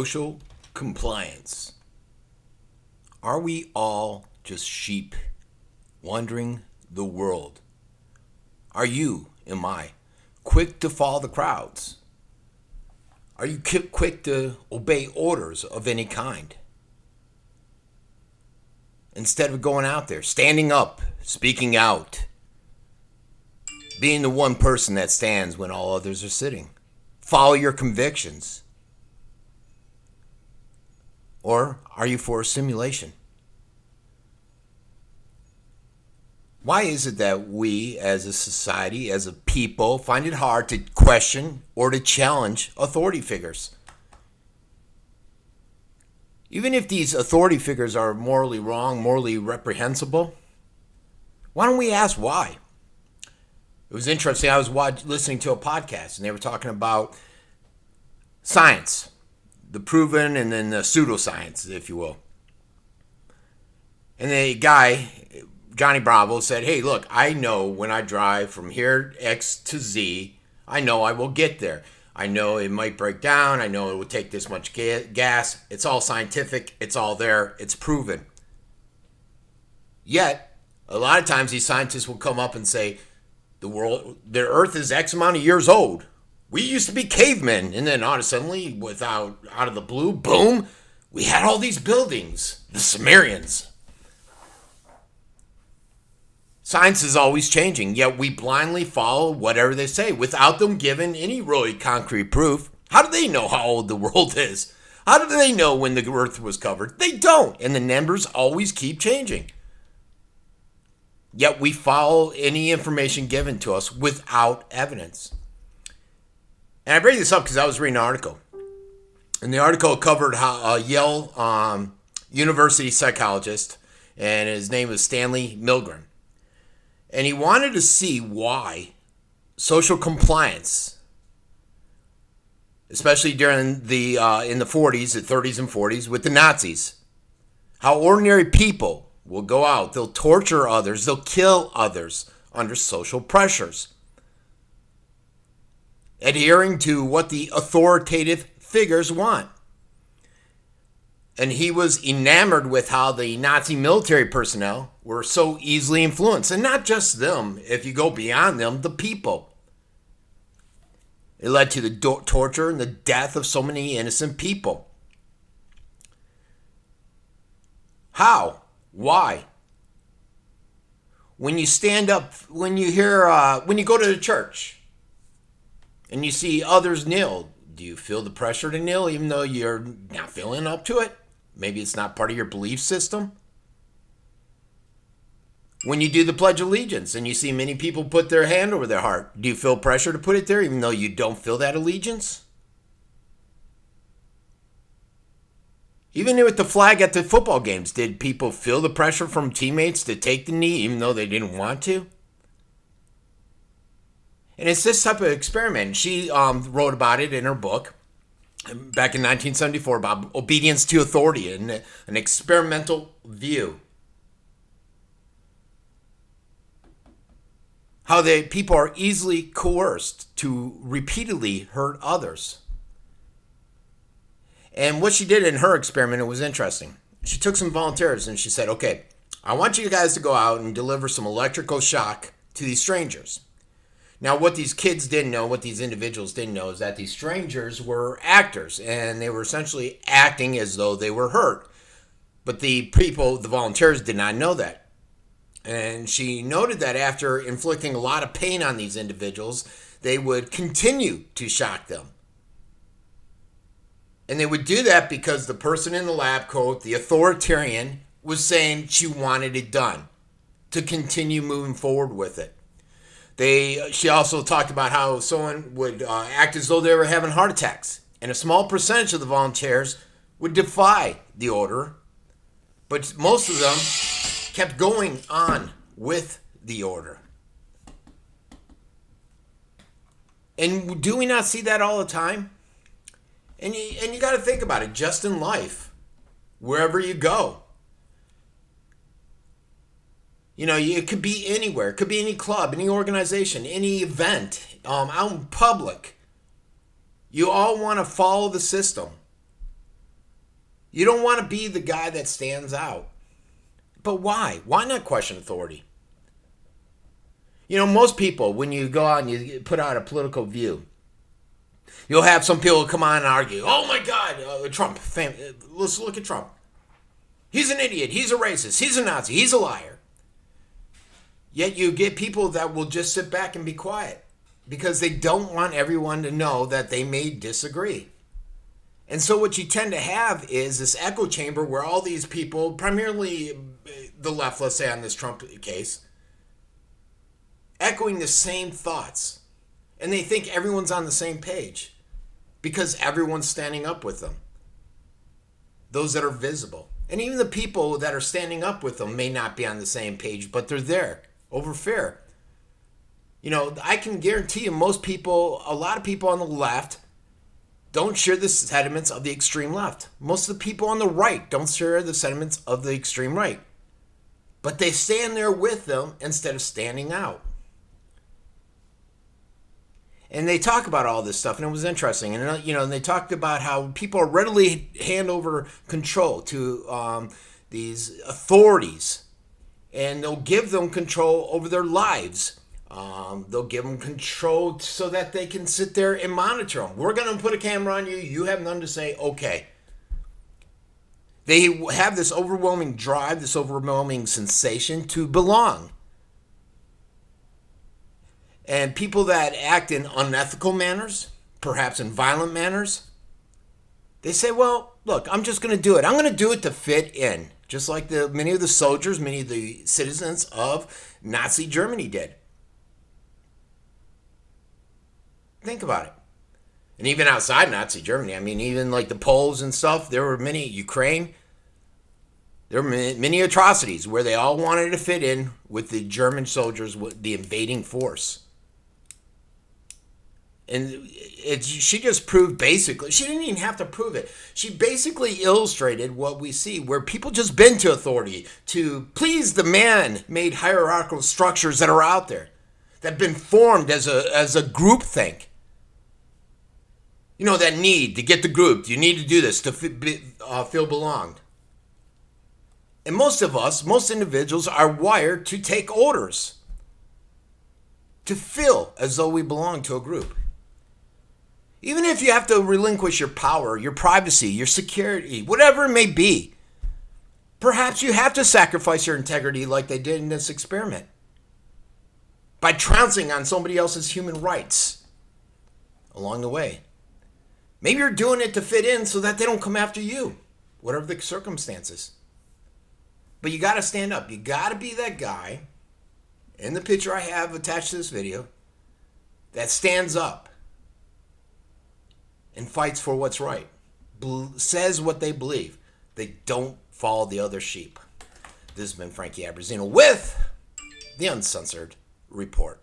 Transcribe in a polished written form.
social compliance. Are we all just sheep wandering the world? Are you, am I, quick to follow the crowds? Are you quick to obey orders of any kind? Instead of going out there, standing up, speaking out, being the one person that stands when all others are sitting. Follow your convictions. Or are you for a simulation? Why is it that we as a society, as a people, find it hard to question or to challenge authority figures? Even if these authority figures are morally wrong, morally reprehensible, why don't we ask why? It was interesting. I was listening to a podcast, and they were talking about science, the proven and then the pseudoscience, if you will. And the guy, Johnny Bravo, said, hey, look, I know when I drive from here X to Z, I know I will get there. I know it might break down. I know it will take this much gas. It's all scientific. It's all there. It's proven. Yet, a lot of times these scientists will come up and say, the Earth is X amount of years old. We used to be cavemen. And then out of the blue, boom, we had all these buildings. The Sumerians. Science is always changing, yet we blindly follow whatever they say without them giving any really concrete proof. How do they know how old the world is? How do they know when the Earth was covered? They don't, and the numbers always keep changing. Yet we follow any information given to us without evidence. And I bring this up because I was reading an article, and the article covered how a Yale University psychologist, and his name was Stanley Milgram. And he wanted to see why social compliance, especially during the in the 40s, the 30s and 40s with the Nazis, how ordinary people will go out, they'll torture others, they'll kill others under social pressures, adhering to what the authoritative figures want. And he was enamored with how the Nazi military personnel were so easily influenced. And not just them, if you go beyond them, the people. It led to the torture and the death of so many innocent people. How? Why? When you stand up, when you go to the church and you see others kneel, do you feel the pressure to kneel even though you're not feeling up to it? Maybe it's not part of your belief system. When you do the Pledge of Allegiance and you see many people put their hand over their heart, do you feel pressure to put it there even though you don't feel that allegiance? Even with the flag at the football games, did people feel the pressure from teammates to take the knee even though they didn't want to? And it's this type of experiment. She wrote about it in her book back in 1974 about obedience to authority and an experimental view. How people are easily coerced to repeatedly hurt others. And what she did in her experiment, it was interesting. She took some volunteers and she said, okay, I want you guys to go out and deliver some electrical shock to these strangers. Now, what these kids didn't know, what these individuals didn't know, is that these strangers were actors, and they were essentially acting as though they were hurt. But the people, the volunteers, did not know that. And she noted that after inflicting a lot of pain on these individuals, they would continue to shock them. And they would do that because the person in the lab coat, the authoritarian, was saying she wanted it done to continue moving forward with it. She also talked about how someone would act as though they were having heart attacks. And a small percentage of the volunteers would defy the order. But most of them kept going on with the order. And do we not see that all the time? And you got to think about it, just in life, wherever you go. You know, it could be anywhere. It could be any club, any organization, any event, out in public. You all want to follow the system. You don't want to be the guy that stands out. But why? Why not question authority? You know, most people, when you go out and you put out a political view, you'll have some people come on and argue, oh my God, Trump, let's look at Trump. He's an idiot, he's a racist, he's a Nazi, he's a liar. Yet you get people that will just sit back and be quiet because they don't want everyone to know that they may disagree. And so what you tend to have is this echo chamber where all these people, primarily the left, let's say on this Trump case, echoing the same thoughts. And they think everyone's on the same page because everyone's standing up with them. Those that are visible. And even the people that are standing up with them may not be on the same page, but they're there over fear. You know, I can guarantee you most people, a lot of people on the left, don't share the sentiments of the extreme left. Most of the people on the right don't share the sentiments of the extreme right. But they stand there with them instead of standing out. And they talk about all this stuff, and it was interesting. And, you know, and they talked about how people readily hand over control to these authorities, and they'll give them control over their lives. They'll give them control so that they can sit there and monitor them. We're going to put a camera on you. You have none to say. Okay. They have this overwhelming drive, this overwhelming sensation to belong. And people that act in unethical manners, perhaps in violent manners, they say, well, look, I'm just going to do it. I'm going to do it to fit in. Just like many of the soldiers, many of the citizens of Nazi Germany did. Think about it. And even outside Nazi Germany, I mean, even like the Poles and stuff, there were many, Ukraine, there were many atrocities where they all wanted to fit in with the German soldiers, with the invading force. And she just proved basically, she didn't even have to prove it. She basically illustrated what we see, where people just bend to authority to please the man-made hierarchical structures that are out there, that have been formed as a group think. You know, that need to get the group. You need to do this to feel belonged. And most of us, most individuals are wired to take orders, to feel as though we belong to a group. Even if you have to relinquish your power, your privacy, your security, whatever it may be, perhaps you have to sacrifice your integrity like they did in this experiment by trouncing on somebody else's human rights along the way. Maybe you're doing it to fit in so that they don't come after you, whatever the circumstances. But you got to stand up. You got to be that guy in the picture I have attached to this video that stands up and fights for what's right, says what they believe. They don't follow the other sheep. This has been Frankie Abbruzzino with the Uncensored Report.